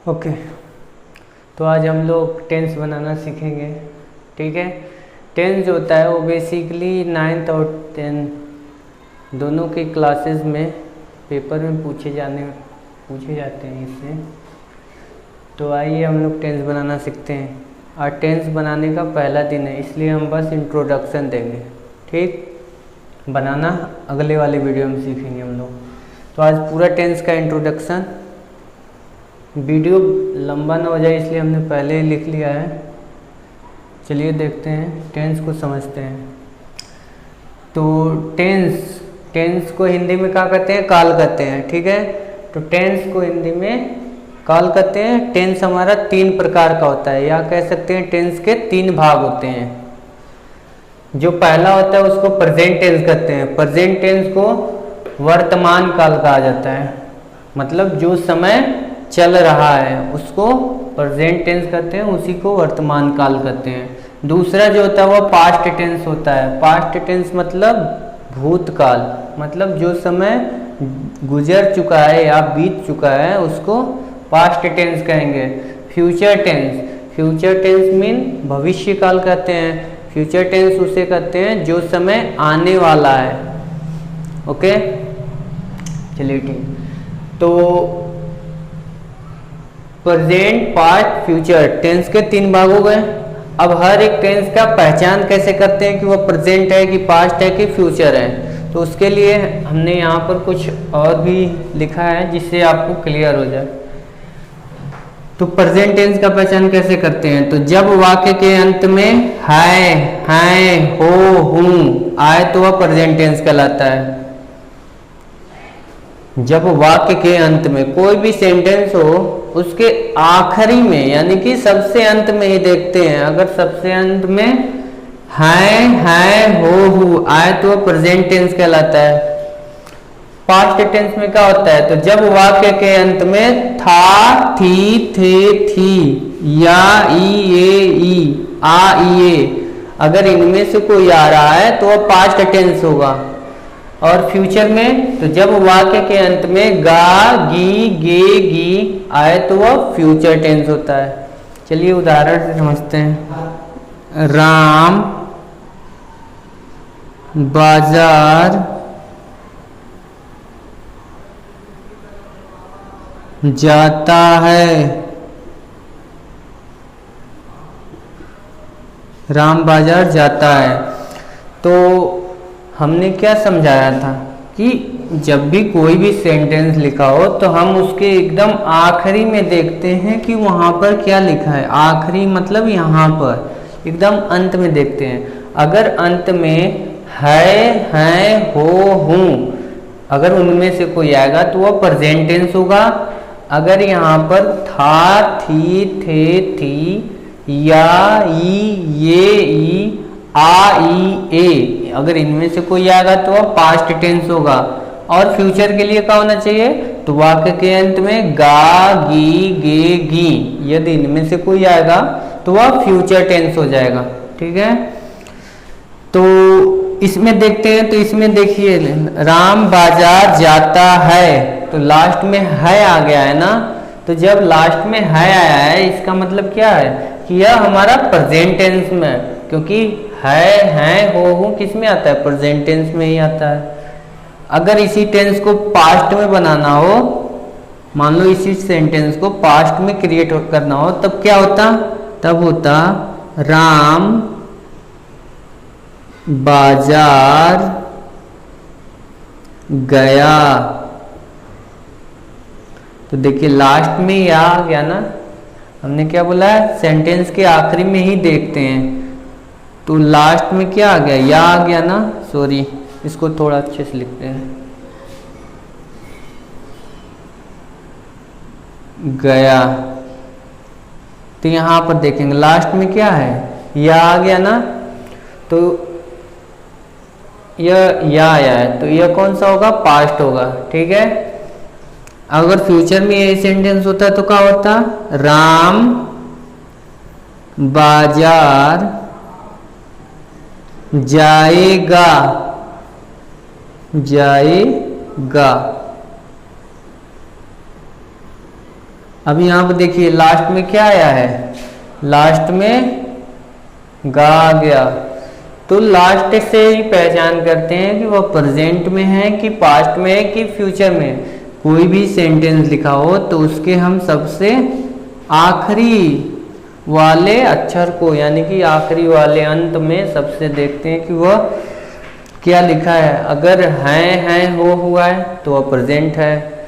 Okay, तो आज हम लोग टेंस बनाना सीखेंगे। ठीक है, टेंस जो होता है वो बेसिकली 9th और 10 दोनों के क्लासेस में पेपर में पूछे जाते हैं इससे। तो आइए हम लोग टेंस बनाना सीखते हैं। आज टेंस बनाने का पहला दिन है, इसलिए हम बस इंट्रोडक्शन देंगे। ठीक, बनाना अगले वाले वीडियो में सीखेंगे हम लोग। तो आज पूरा टेंस का इंट्रोडक्शन, वीडियो लंबा ना हो जाए इसलिए हमने पहले ही लिख लिया है। चलिए देखते हैं, टेंस को समझते हैं। तो टेंस को हिंदी में क्या कहते हैं? काल कहते हैं। ठीक है, तो टेंस को हिंदी में काल कहते हैं। टेंस हमारा 3 प्रकार का होता है, या कह सकते हैं टेंस के 3 भाग होते हैं। जो पहला होता है उसको प्रेजेंट टेंस कहते हैं। प्रेजेंट टेंस को वर्तमान काल कहा जाता है, मतलब जो समय चल रहा है उसको प्रेजेंट टेंस कहते हैं, उसी को वर्तमान काल कहते हैं। दूसरा जो होता है वो पास्ट टेंस होता है। पास्ट टेंस मतलब भूतकाल, मतलब जो समय गुजर चुका है या बीत चुका है उसको पास्ट टेंस कहेंगे। फ्यूचर टेंस मीन भविष्य काल कहते हैं। फ्यूचर टेंस उसे कहते हैं जो समय आने वाला है। ओके, चलिए ठीक। तो प्रेजेंट, पास्ट, फ्यूचर टेंस के 3 भाग हो गए। अब हर एक टेंस का पहचान कैसे करते हैं कि वो प्रेजेंट है कि पास्ट है कि फ्यूचर है, तो उसके लिए हमने यहाँ पर कुछ और भी लिखा है जिससे आपको क्लियर हो जाए। तो प्रेजेंट टेंस का पहचान कैसे करते हैं? तो जब वाक्य के अंत में है, हो, हूं आए तो वह प्रेजेंट टेंस कहलाता है। जब वाक्य के अंत में कोई भी सेंटेंस हो, उसके आखिरी में यानी कि सबसे अंत में ही देखते हैं, अगर सबसे अंत में है, हो आए तो वह प्रेजेंट टेंस कहलाता है। पास्ट टेंस में क्या होता है? तो जब वाक्य के अंत में था, थी, थे, थी, या, ई, आ, अगर इनमें से कोई आ रहा है तो वह पास्ट टेंस होगा। और फ्यूचर में तो जब वाक्य के अंत में गा, गी, गे, गी आए तो वह फ्यूचर टेंस होता है। चलिए उदाहरण से समझते हैं। राम बाजार जाता है। राम बाजार जाता है। तो हमने क्या समझाया था कि जब भी कोई भी सेंटेंस लिखा हो तो हम उसके एकदम आखिरी में देखते हैं कि वहाँ पर क्या लिखा है। आखिरी मतलब यहाँ पर एकदम अंत में देखते हैं। अगर अंत में है, हो, हूँ अगर उनमें से कोई आएगा तो वह प्रेजेंट टेंस होगा। अगर यहाँ पर था, थी, थे, थी, या, ई, आ, ए अगर इनमें से कोई आएगा तो वह पास्ट टेंस होगा। और फ्यूचर के लिए क्या होना चाहिए? तो वाक्य के अंत में गा, गी, गे, गी यदि इनमें से कोई आएगा तो वह फ्यूचर टेंस हो जाएगा। ठीक है, तो इसमें देखते हैं। तो इसमें देखिए राम बाजार जाता है, तो लास्ट में है आ गया है ना। तो जब लास्ट में है आया है इसका मतलब क्या है कि यह हमारा प्रेजेंट टेंस में, क्योंकि है, हो, किस में आता है? प्रेजेंट टेंस में ही आता है। अगर इसी टेंस को पास्ट में बनाना हो, मान लो इसी सेंटेंस को पास्ट में क्रिएट करना हो, तब क्या होता? तब होता राम बाजार गया। तो देखिए लास्ट में या आ गया ना। हमने क्या बोला है? सेंटेंस के आखिरी में ही देखते हैं, तो लास्ट में क्या आ गया? या आ गया ना। सॉरी, इसको थोड़ा अच्छे से लिखते हैं। गया, तो यहाँ पर देखेंगे लास्ट में क्या है? या आ गया ना। तो यह या आया है तो यह कौन सा होगा? पास्ट होगा। ठीक है, अगर फ्यूचर में यही सेंटेंस होता तो क्या होता? राम बाजार जाएगा, अब यहाँ पर देखिए लास्ट में क्या आया है, लास्ट में गा आ गया, तो लास्ट से ही पहचान करते हैं कि वह प्रेजेंट में है कि पास्ट में है कि फ्यूचर में है। कोई भी सेंटेंस लिखा हो तो उसके हम सबसे आखिरी वाले अक्षर को, यानी कि आखिरी वाले अंत में सबसे देखते हैं कि वह क्या लिखा है। अगर है हो हुआ है तो वह प्रेजेंट है,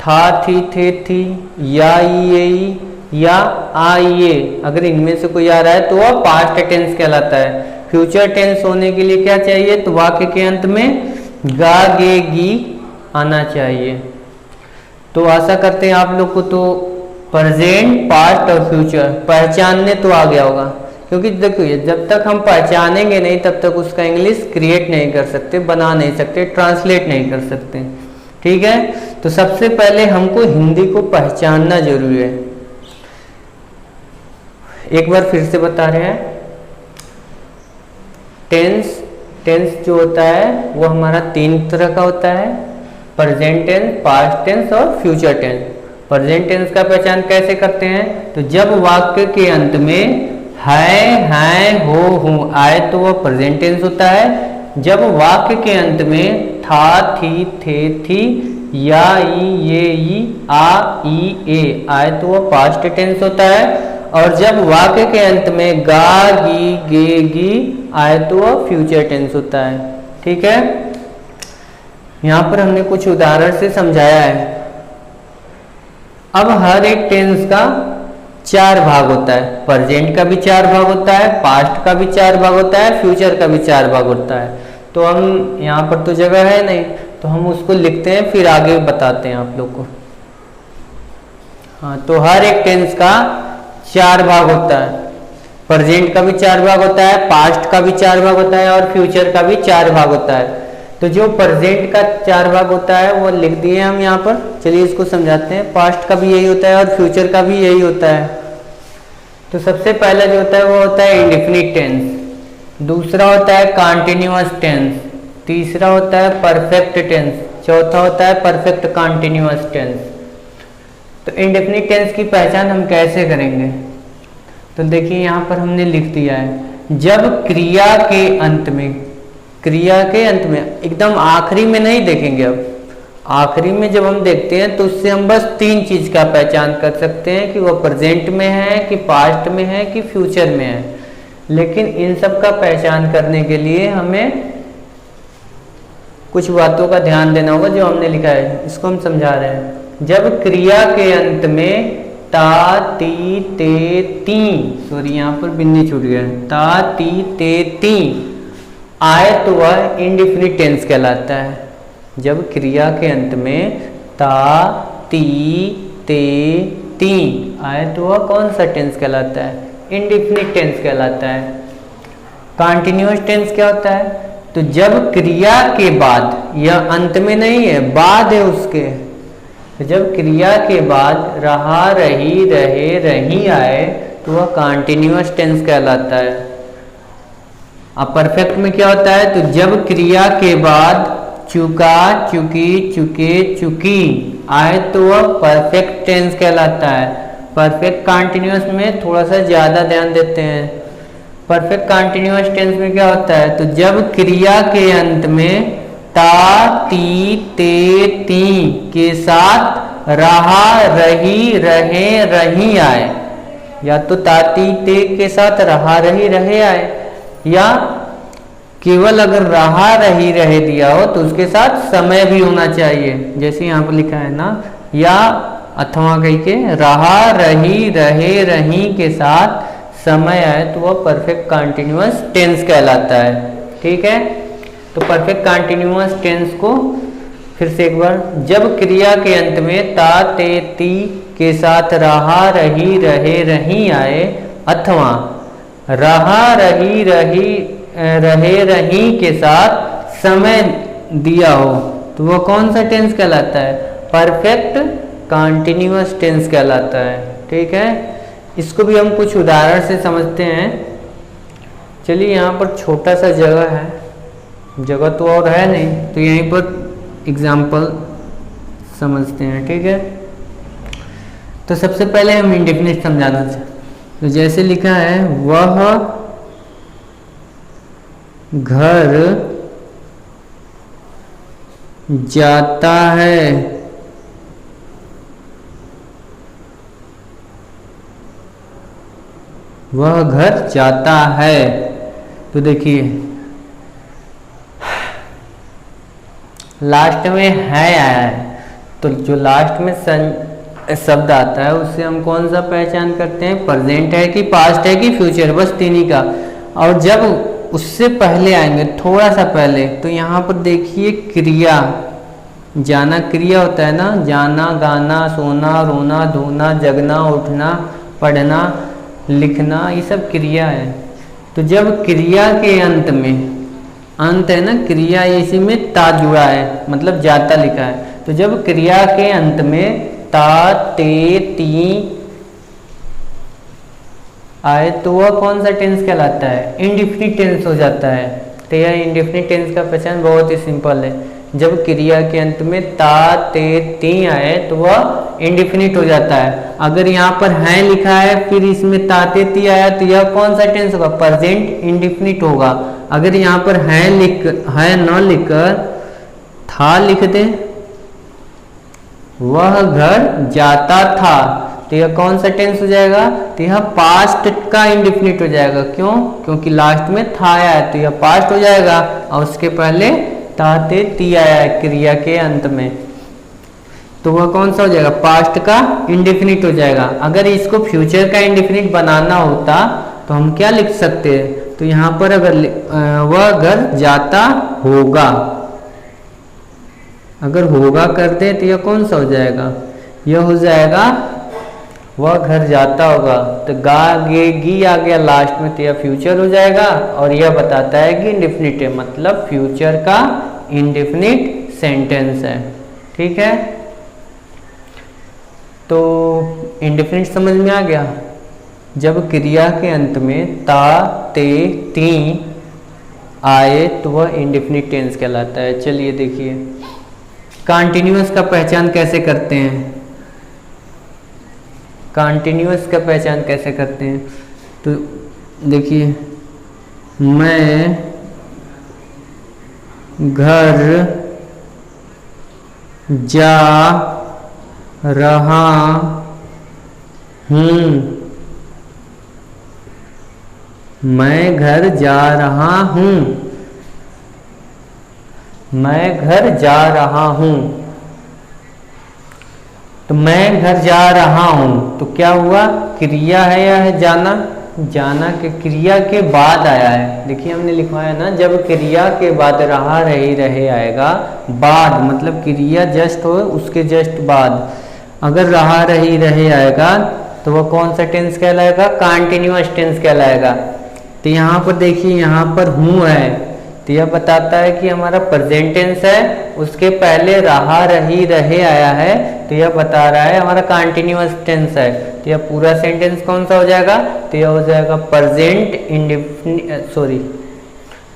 था थी थे थी, या ये या आइए, अगर इनमें से कोई आ रहा है तो वह पास्ट टेंस कहलाता है। फ्यूचर टेंस होने के लिए क्या चाहिए, तो वाक्य के अंत में गा गे गी आना चाहिए। तो आशा करते हैं आप लोग को तो प्रेजेंट, पास्ट और फ्यूचर पहचानने तो आ गया होगा, क्योंकि देखिए जब तक हम पहचानेंगे नहीं तब तक उसका इंग्लिश क्रिएट नहीं कर सकते, बना नहीं सकते, ट्रांसलेट नहीं कर सकते। ठीक है, तो सबसे पहले हमको हिंदी को पहचानना जरूरी है। एक बार फिर से बता रहे हैं, टेंस जो होता है वो हमारा 3 तरह का होता है, प्रेजेंट टेंस, पास्ट टेंस और फ्यूचर टेंस। प्रेजेंट टेंस का पहचान कैसे करते हैं, तो जब वाक्य के अंत में है हो हूँ आए तो वह प्रेजेंट टेंस होता है। जब वाक्य के अंत में था थी थे थी, या ये आ ई ए आए तो वह पास्ट टेंस होता है। और जब वाक्य के अंत में गा गी गे गी आए तो वह फ्यूचर टेंस होता है। ठीक है, यहाँ पर हमने कुछ उदाहरण से समझाया है। अब हर एक टेंस का 4 भाग होता है, प्रेजेंट का भी 4 भाग होता है, पास्ट का भी 4 भाग होता है, फ्यूचर का भी 4 भाग होता है। तो हम यहाँ पर तो जगह है नहीं, तो हम उसको लिखते हैं फिर आगे बताते हैं आप लोग को। हाँ, तो हर एक टेंस का 4 भाग होता है, प्रेजेंट का भी 4 भाग होता है, पास्ट का भी 4 भाग होता है और फ्यूचर का भी 4 भाग होता है। तो जो प्रेजेंट का 4 भाग होता है वो लिख दिए हम यहाँ पर, चलिए इसको समझाते हैं। पास्ट का भी यही होता है और फ्यूचर का भी यही होता है। तो सबसे पहला जो होता है वो होता है इंडेफिनिट टेंस, दूसरा होता है कॉन्टिन्यूअस टेंस, तीसरा होता है परफेक्ट टेंस, चौथा होता है परफेक्ट कॉन्टिन्यूअस टेंस। तो इंडेफिनिट टेंस की पहचान हम कैसे करेंगे, तो देखिए यहाँ पर हमने लिख दिया है, जब क्रिया के अंत में एकदम आखिरी में नहीं देखेंगे। अब आखिरी में जब हम देखते हैं तो उससे हम बस 3 चीज का पहचान कर सकते हैं कि वह प्रेजेंट में है कि पास्ट में है कि फ्यूचर में है। लेकिन इन सब का पहचान करने के लिए हमें कुछ बातों का ध्यान देना होगा जो हमने लिखा है, इसको हम समझा रहे हैं। जब क्रिया के अंत में ता ती ते ती, सॉरी यहाँ पर बिन्नी छूट गया, ता ती ते ती आए तो वह इंडेफिनिट टेंस कहलाता है। जब क्रिया के अंत में ता ती ते ती आए तो वह कौन सा टेंस कहलाता है, इंडेफिनिट टेंस कहलाता है। कॉन्टिन्यूअस टेंस क्या होता है, तो जब क्रिया के बाद, यह अंत में नहीं है, बाद है उसके, तो जब क्रिया के बाद रहा रही रहे रही आए तो वह कॉन्टिन्यूअस टेंस कहलाता है। अब परफेक्ट में क्या होता है, तो जब क्रिया के बाद चुका चुकी चुके चुकी आए तो वह परफेक्ट टेंस कहलाता है। परफेक्ट कॉन्टिन्यूअस में थोड़ा सा ज़्यादा ध्यान देते हैं। परफेक्ट कॉन्टिन्यूअस टेंस में क्या होता है, तो जब क्रिया के अंत में ता ती ते ती के साथ रहा रही रहे रही आए, या तो ता ती ते के साथ रहा रही रहे आए, या केवल अगर रहा रही रहे दिया हो तो उसके साथ समय भी होना चाहिए, जैसे यहाँ पर लिखा है ना, या अथवा कह के रहा रही रहे रही के साथ समय आए तो वह परफेक्ट कॉन्टिन्यूअस टेंस कहलाता है। ठीक है, तो परफेक्ट कॉन्टिन्यूअस टेंस को फिर से एक बार, जब क्रिया के अंत में ता ते ती के साथ रहा रही रहे रही आए अथवा रहा रही रही रहे रही के साथ समय दिया हो तो वह कौन सा टेंस कहलाता है, परफेक्ट कॉन्टिन्यूअस टेंस कहलाता है। ठीक है, इसको भी हम कुछ उदाहरण से समझते हैं। चलिए यहाँ पर छोटा सा जगह है, जगह तो और है नहीं, तो यहीं पर एग्जाम्पल समझते हैं। ठीक है, तो सबसे पहले हम इंडेफिनिट समझाना चाहते, तो जैसे लिखा है वह घर जाता है, वह घर जाता है। तो देखिए लास्ट में है आया है, तो जो लास्ट में शब्द आता है उससे हम कौन सा पहचान करते हैं, प्रेजेंट है कि पास्ट है कि फ्यूचर, बस तीन ही का। और जब उससे पहले आएंगे थोड़ा सा पहले, तो यहाँ पर देखिए क्रिया, जाना क्रिया होता है ना, जाना, गाना, सोना, रोना, धोना, जगना, उठना, पढ़ना, लिखना, ये सब क्रिया है। तो जब क्रिया के अंत में, अंत है ना क्रिया, इसी में ता जुड़ा है, मतलब जाता लिखा है। तो जब क्रिया के अंत में ता, ते, ती आए तो वह कौन सा टेंस कहलाता है, इंडेफिनिट टेंस हो जाता है। तो यह इंडेफिनिट टेंस का पहचान बहुत ही सिंपल है, जब क्रिया के अंत में ता, ते, ती आए तो वह इंडेफिनिट हो जाता है। अगर यहाँ पर है लिखा है फिर इसमें ता, ते, ती आया तो यह कौन सा टेंस होगा, प्रेजेंट इंडेफिनिट होगा। अगर यहाँ पर है न लिखकर था लिख दे, वह घर जाता था, तो यह कौन सा टेंस हो जाएगा, तो यह पास्ट का इंडेफिनिट हो जाएगा। क्यों, क्योंकि लास्ट में था आया है तो यह पास्ट हो जाएगा, और उसके पहले ता, ते, ती आया है क्रिया के अंत में, तो वह कौन सा हो जाएगा, पास्ट का इंडेफिनिट हो जाएगा। अगर इसको फ्यूचर का इंडेफिनिट बनाना होता तो हम क्या लिख सकते हैं, तो यहाँ पर अगर वह घर जाता होगा, अगर होगा करते तो यह कौन सा हो जाएगा, यह हो जाएगा वह घर जाता होगा। तो गा, गे, गी आ गया लास्ट में, तो यह फ्यूचर हो जाएगा, और यह बताता है कि इंडेफिनिट है, मतलब फ्यूचर का इंडेफिनिट सेंटेंस है। ठीक है, तो इंडेफिनिट समझ में आ गया। जब क्रिया के अंत में ता, ते, ती आए तो वह इंडेफिनिट टेंस कहलाता है। चलिए देखिए कॉन्टिन्यूअस का पहचान कैसे करते हैं, कॉन्टिन्यूअस का पहचान कैसे करते हैं, तो देखिए मैं घर जा रहा हूँ, मैं घर जा रहा हूँ, मैं घर जा रहा हूँ। तो मैं घर जा रहा हूँ, तो क्या हुआ, क्रिया है या है जाना, जाना के क्रिया के बाद आया है। देखिए हमने लिखवाया ना, जब क्रिया के बाद रहा, रही, रहे आएगा, बाद मतलब क्रिया जस्ट हो उसके जस्ट बाद अगर रहा, रही, रहे आएगा तो वह कौन सा टेंस कहलाएगा, कॉन्टिन्यूअस टेंस कहलाएगा। तो यहाँ पर देखिए यहाँ पर हूँ है, तो यह बताता है कि हमारा प्रेजेंट टेंस है, उसके पहले रहा, रही, रहे आया है, तो यह बता रहा है हमारा कॉन्टिन्यूअस टेंस है। तो यह पूरा सेंटेंस कौन सा हो जाएगा, तो यह हो जाएगा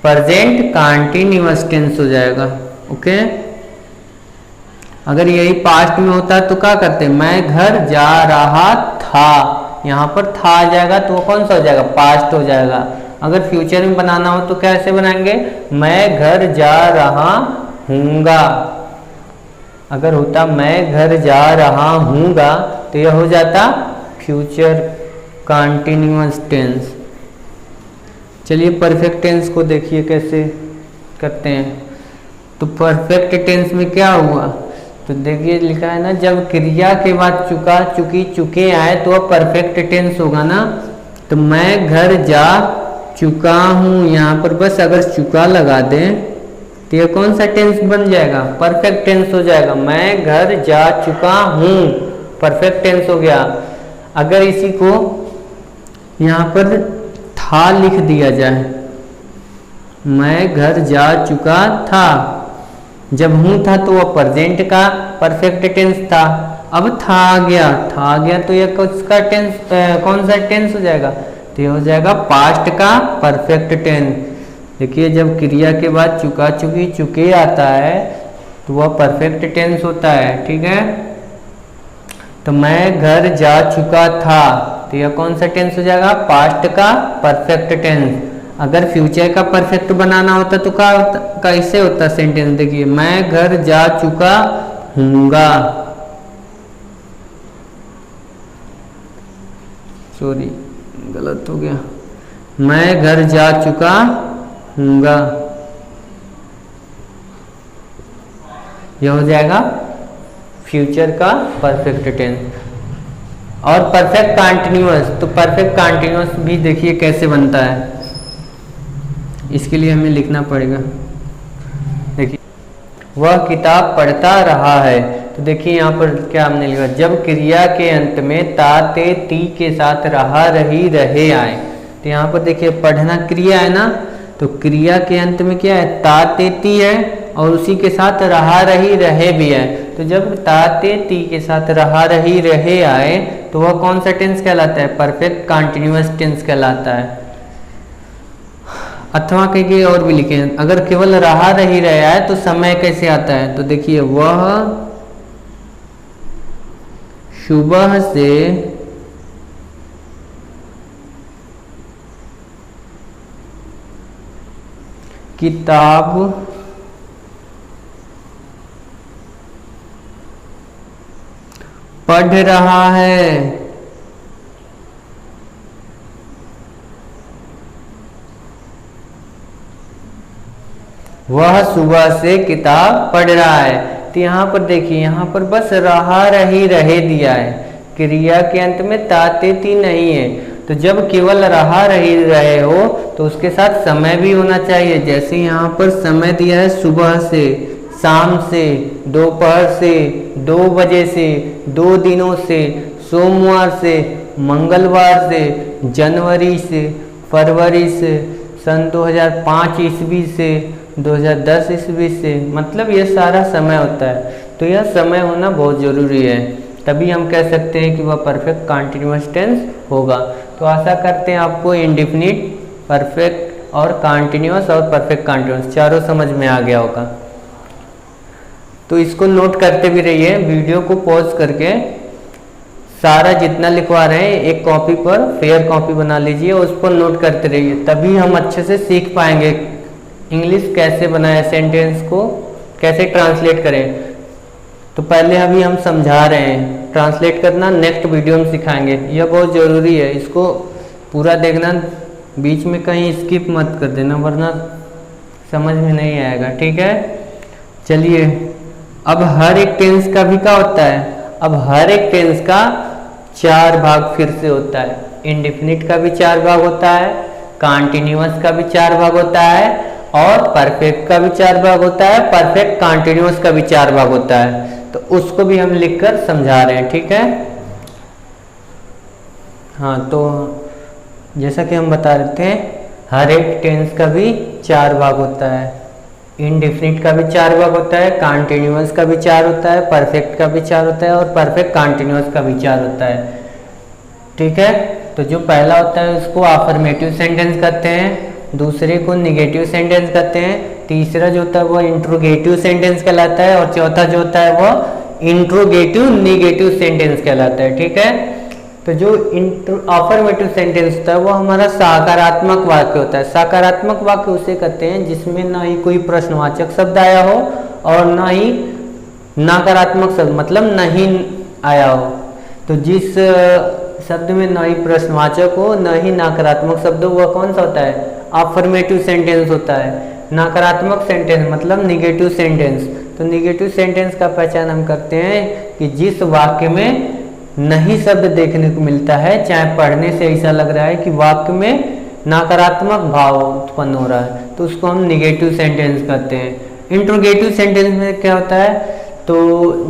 प्रेजेंट कॉन्टिन्यूअस टेंस हो जाएगा। ओके, अगर यही पास्ट में होता तो क्या करते, मैं घर जा रहा था, यहाँ पर था आ जाएगा तो वो कौन सा हो जाएगा, पास्ट हो जाएगा। अगर फ्यूचर में बनाना हो तो कैसे बनाएंगे, मैं घर जा रहा हूँगा, अगर होता मैं घर जा रहा हूँगा तो यह हो जाता फ्यूचर कॉन्टिन्यूअस टेंस। चलिए परफेक्ट टेंस को देखिए कैसे करते हैं। तो परफेक्ट टेंस में क्या हुआ, तो देखिए लिखा है ना, जब क्रिया के बाद चुका, चुकी, चुके आए तो वह परफेक्ट टेंस होगा ना। तो मैं घर जा चुका हूँ, यहाँ पर बस अगर चुका लगा दें तो यह कौन सा टेंस बन जाएगा, परफेक्ट टेंस हो जाएगा। मैं घर जा चुका हूँ, परफेक्ट टेंस हो गया। अगर इसी को यहाँ पर था लिख दिया जाए, मैं घर जा चुका था, जब हूँ था तो वह प्रेजेंट का परफेक्ट टेंस था, अब था आ गया तो यह किसका टेंस, कौन सा टेंस हो जाएगा, तो यह हो जाएगा पास्ट का परफेक्ट टेंस। देखिए जब क्रिया के बाद चुका, चुकी, चुके आता है तो वह परफेक्ट टेंस होता है। ठीक है, तो मैं घर जा चुका था, तो यह कौन सा टेंस हो जाएगा? पास्ट का परफेक्ट टेंस। अगर फ्यूचर का परफेक्ट बनाना होता तो क्या होता, कैसे होता सेंटेंस? देखिए, मैं घर जा चुका हूँगा, सॉरी गलत हो गया, मैं घर जा चुका हूँगा, यह हो जाएगा फ्यूचर का परफेक्ट टेंस। और परफेक्ट कंटीन्यूअस, तो परफेक्ट कंटीन्यूअस भी देखिए कैसे बनता है, इसके लिए हमें लिखना पड़ेगा। देखिए, वह किताब पढ़ता रहा है, तो देखिए यहाँ पर क्या हमने लिखा, जब क्रिया के अंत में ता ते ती के साथ रहा रही रहे आए, तो यहाँ पर देखिए पढ़ना क्रिया है ना, तो क्रिया के अंत में क्या है? ता ते ती है और उसी के साथ रहा रही रहे भी है। तो जब ता ते ती के साथ रहा रही रहे आए तो वह कौन सा टेंस कहलाता है? परफेक्ट कंटीन्यूअस टेंस कहलाता है। अथवा कहीं और भी लिखे, अगर केवल रहा रही रहा है तो समय कैसे आता है? तो देखिए, वह सुबह से किताब पढ़ रहा है, वह सुबह से किताब पढ़ रहा है। तो यहाँ पर देखिए, यहाँ पर बस रहा रही रहे दिया है, क्रिया के अंत में ता ते ती नहीं है। तो जब केवल रहा रही रहे हो तो उसके साथ समय भी होना चाहिए। जैसे यहाँ पर समय दिया है सुबह से, शाम से, दोपहर से, 2 बजे से, 2 दिनों से, सोमवार से, मंगलवार से, जनवरी से, फरवरी से, सन 2005 ईस्वी से, 2010 ईस्वी से, मतलब ये सारा समय होता है। तो यह समय होना बहुत ज़रूरी है, तभी हम कह सकते हैं कि वह परफेक्ट कंटीन्यूअस टेंस होगा। तो आशा करते हैं आपको इंडेफिनिट, परफेक्ट और कंटीन्यूअस और परफेक्ट कंटीन्यूअस चारों समझ में आ गया होगा। तो इसको नोट करते भी रहिए, वीडियो को पॉज करके सारा जितना लिखवा रहे हैं एक कॉपी पर फेयर कॉपी बना लीजिए, उस पर नोट करते रहिए, तभी हम अच्छे से सीख पाएंगे इंग्लिश कैसे बनाए, सेंटेंस को कैसे ट्रांसलेट करें। तो पहले अभी हम समझा रहे हैं, ट्रांसलेट करना नेक्स्ट वीडियो में सिखाएंगे, यह बहुत ज़रूरी है, इसको पूरा देखना, बीच में कहीं स्किप मत कर देना वरना समझ में नहीं आएगा, ठीक है। चलिए, अब हर एक टेंस का भी क्या होता है? अब हर एक टेंस का 4 भाग फिर से होता है। इंडेफिनिट का भी 4 भाग होता है, कंटीन्यूअस का भी 4 भाग होता है और परफेक्ट का भी 4 भाग होता है, परफेक्ट कंटीन्यूअस का भी 4 भाग होता है। तो उसको भी हम लिखकर समझा रहे हैं, ठीक है। हाँ, तो जैसा कि हम बता रहे थे, हर एक टेंस का भी 4 भाग होता है। इंडेफिनिट का भी 4 भाग होता है, कंटीन्यूअस का भी 4 होता है, परफेक्ट का भी 4 होता है और परफेक्ट कंटीन्यूअस का भी 4 होता है, ठीक है। तो जो पहला होता है उसको अफर्मेटिव सेंटेंस कहते हैं, दूसरे को निगेटिव सेंटेंस कहते हैं, तीसरा जो होता है वो इंट्रोगेटिव सेंटेंस कहलाता है और चौथा जो होता है वो इंट्रोगेटिव निगेटिव सेंटेंस कहलाता है, ठीक है। तो जो अफर्मेटिव सेंटेंस होता है वो हमारा सकारात्मक वाक्य होता है। सकारात्मक वाक्य उसे कहते हैं जिसमें ना ही कोई प्रश्नवाचक शब्द आया हो और ना ही नकारात्मक शब्द, मतलब नहीं आया हो। तो जिस शब्द में ना ही प्रश्नवाचक हो ना ही नकारात्मक शब्द हो वह कौन सा होता है? अफर्मेटिव सेंटेंस होता है। नकारात्मक सेंटेंस मतलब निगेटिव सेंटेंस। तो निगेटिव सेंटेंस का पहचान हम करते हैं कि जिस वाक्य में नहीं शब्द देखने को मिलता है, चाहे पढ़ने से ऐसा लग रहा है कि वाक्य में नकारात्मक भाव उत्पन्न हो रहा है, तो उसको हम निगेटिव सेंटेंस कहते हैं। इंट्रोगेटिव सेंटेंस में क्या होता है? तो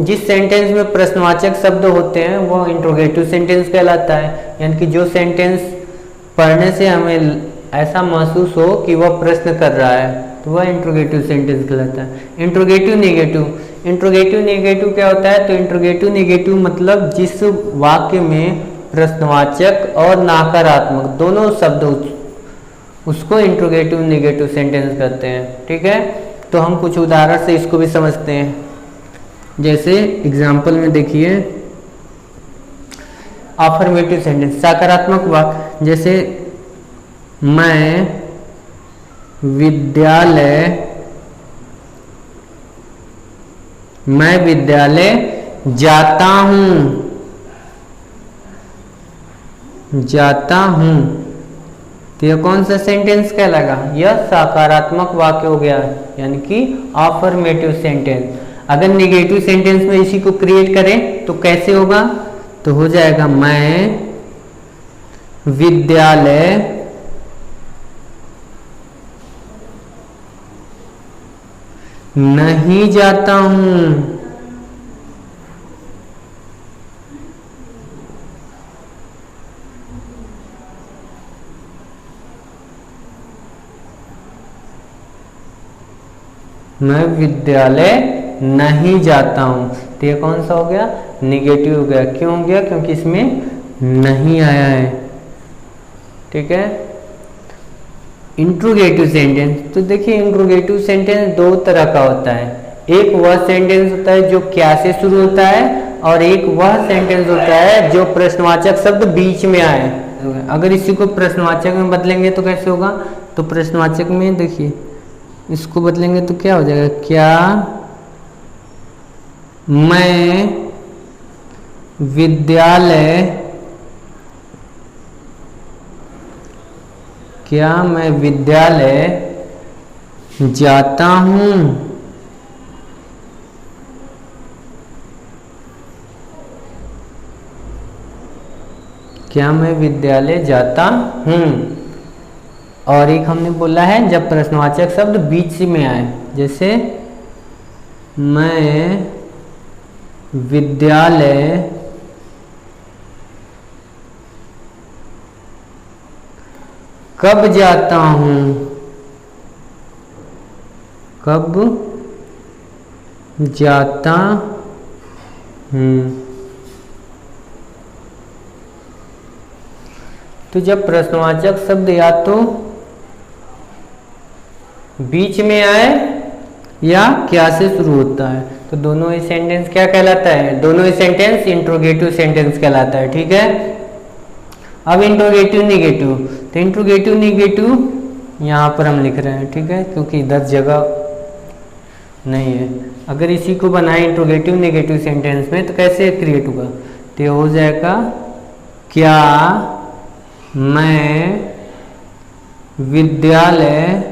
जिस सेंटेंस में प्रश्नवाचक शब्द होते हैं वो इंट्रोगेटिव सेंटेंस कहलाता है। यानी कि जो सेंटेंस पढ़ने से हमें ऐसा महसूस हो कि वह प्रश्न कर रहा है तो वह इंट्रोगेटिव सेंटेंस कहलाता है। इंट्रोगेटिव नेगेटिव क्या होता है? तो इंट्रोगेटिव नेगेटिव मतलब जिस वाक्य में प्रश्नवाचक और नकारात्मक दोनों शब्द उसको इंट्रोगेटिव नेगेटिव सेंटेंस कहते हैं, ठीक है। तो हम कुछ उदाहरण से इसको भी समझते हैं। जैसे एग्जाम्पल में देखिए, अफर्मेटिव सेंटेंस, सकारात्मक वाक्य, जैसे मैं विद्यालय जाता हूं, तो यह कौन सा सेंटेंस कहलाएगा? यह सकारात्मक वाक्य हो गया, यानी कि अफर्मेटिव सेंटेंस। अगर नेगेटिव सेंटेंस में इसी को क्रिएट करें तो कैसे होगा? तो हो जाएगा मैं विद्यालय नहीं जाता हूं। मैं विद्यालय नहीं जाता हूं, तो ये कौन सा हो गया? निगेटिव हो गया। क्यों हो गया? क्योंकि इसमें नहीं आया है। ठीक है। इंट्रोगेटिव सेंटेंस, तो देखिए इंट्रोगेटिव सेंटेंस दो तरह का होता है। एक वह सेंटेंस होता है जो क्या से शुरू होता है, और एक वह सेंटेंस होता है जो प्रश्नवाचक शब्द बीच में आए। अगर इसी को प्रश्नवाचक में बदलेंगे तो कैसे होगा? तो प्रश्नवाचक में देखिए इसको बदलेंगे तो क्या हो जाएगा? क्या मैं विद्यालय जाता हूं? क्या मैं विद्यालय जाता हूं? और एक हमने बोला है जब प्रश्नवाचक शब्द बीच में आए, जैसे मैं विद्यालय कब जाता हूं? कब जाता हूं? तो जब प्रश्नवाचक शब्द या तो बीच में आए या क्या से शुरू होता है, तो दोनों ही सेंटेंस क्या कहलाता है? दोनों ही सेंटेंस इंट्रोगेटिव सेंटेंस कहलाता है। ठीक है। अब इंट्रोगेटिव निगेटिव, तो इंट्रोगेटिव निगेटिव यहाँ पर हम लिख रहे हैं। ठीक है, क्योंकि इधर जगह नहीं है। अगर इसी को बनाए इंट्रोगेटिव निगेटिव सेंटेंस में तो कैसे क्रिएट होगा? तो हो जाएगा क्या मैं विद्यालय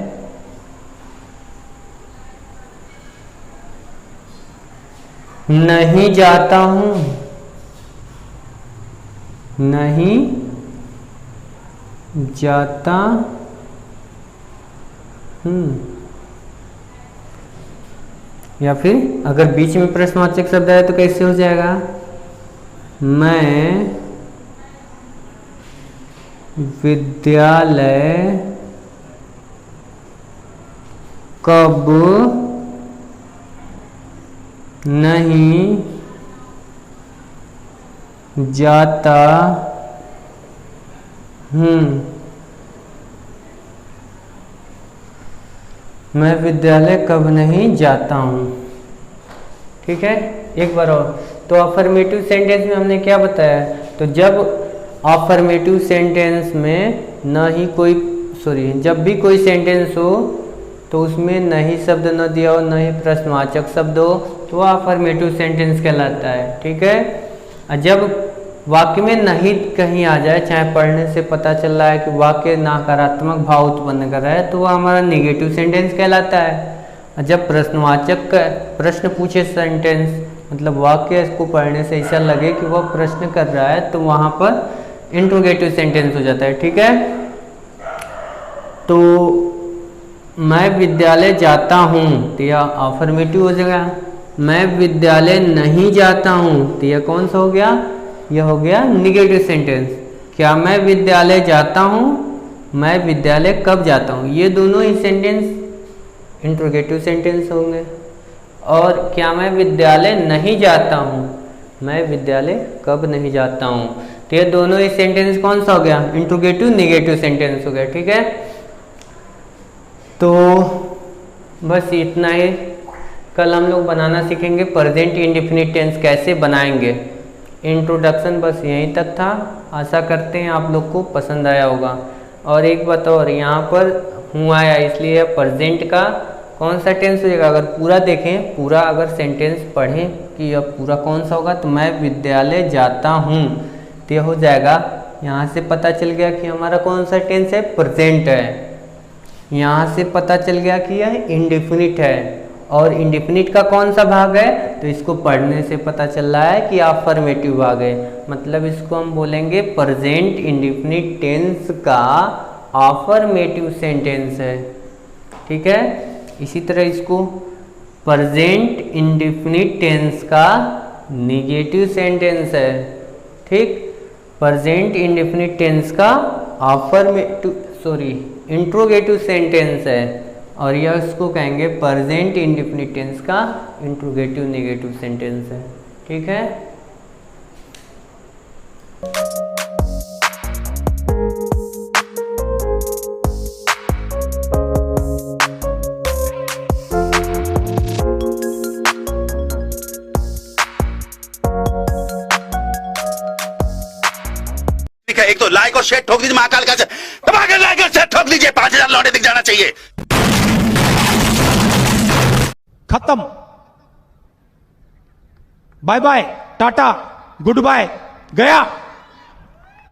नहीं जाता हूं? नहीं जाता हूं। या फिर अगर बीच में प्रश्नवाचक शब्द है तो कैसे हो जाएगा? मैं विद्यालय कब नहीं जाता हूं? मैं विद्यालय कब नहीं जाता हूं। ठीक है। एक बार और, तो अफर्मेटिव सेंटेंस में हमने क्या बताया? तो जब अफर्मेटिव सेंटेंस में जब भी कोई सेंटेंस हो तो उसमें नहीं शब्द न दिया हो, नहीं प्रश्नवाचक शब्द हो, तो वह अफर्मेटिव सेंटेंस कहलाता है। ठीक है। और जब वाक्य में नहीं कहीं आ जाए, चाहे पढ़ने से पता चल रहा है कि वाक्य नकारात्मक भाव उत्पन्न कर रहा है, तो वह हमारा नेगेटिव सेंटेंस कहलाता है। और जब प्रश्नवाचक का प्रश्न पूछे सेंटेंस, मतलब वाक्य इसको पढ़ने से ऐसा लगे कि वह प्रश्न कर रहा है, तो वहाँ पर इंट्रोगेटिव सेंटेंस हो जाता है। ठीक है। तो मैं विद्यालय जाता हूँ, तो यह अफर्मेटिव हो जाएगा। मैं विद्यालय नहीं जाता हूँ, तो यह कौन सा हो गया? यह हो गया निगेटिव सेंटेंस। क्या मैं विद्यालय जाता हूँ? मैं विद्यालय कब जाता हूँ? ये दोनों ही सेंटेंस इंट्रोगेटिव सेंटेंस होंगे। और क्या मैं विद्यालय नहीं जाता हूँ? मैं विद्यालय कब नहीं जाता हूँ, तो ये दोनों ही सेंटेंस कौन सा हो गया? इंट्रोगेटिव निगेटिव सेंटेंस हो गया। ठीक है। तो बस इतना ही। कल हम लोग बनाना सीखेंगे प्रेजेंट इंडेफिनिट टेंस कैसे बनाएंगे। इंट्रोडक्शन बस यहीं तक था। आशा करते हैं आप लोग को पसंद आया होगा। और एक बात और, यहाँ पर हूँ आया इसलिए प्रेजेंट का कौन सा टेंस हो जाएगा। अगर पूरा देखें, पूरा अगर सेंटेंस पढ़ें कि अब पूरा कौन सा होगा, तो मैं विद्यालय जाता हूँ, तो यह हो जाएगा। यहाँ से पता चल गया कि हमारा कौन सा टेंस है, प्रेजेंट है। यहाँ से पता चल गया कि यह इंडेफिनिट है। और इंडेफिनिट का कौन सा भाग है, तो इसको पढ़ने से पता चल रहा है कि अफर्मेटिव भाग है। मतलब इसको हम बोलेंगे प्रेजेंट इंडेफिनिट टेंस का अफर्मेटिव सेंटेंस है। ठीक है, इसी तरह इसको प्रेजेंट इंडेफिनिट टेंस का निगेटिव सेंटेंस है। ठीक, प्रेजेंट इंडेफिनिट टेंस का इंट्रोगेटिव सेंटेंस है। और यह इसको कहेंगे प्रेजेंट इंडेफिनिट टेंस का इंट्रोगेटिव नेगेटिव सेंटेंस है। ठीक है, एक तो लाइक और शेयर ठोक दीजिए, महाकाल का दबा के लाइक और शेयर ठोक दीजिए, 5000 लौटे दिख जाना चाहिए। खत्म, बाय बाय, टाटा, गुड बाय, गया।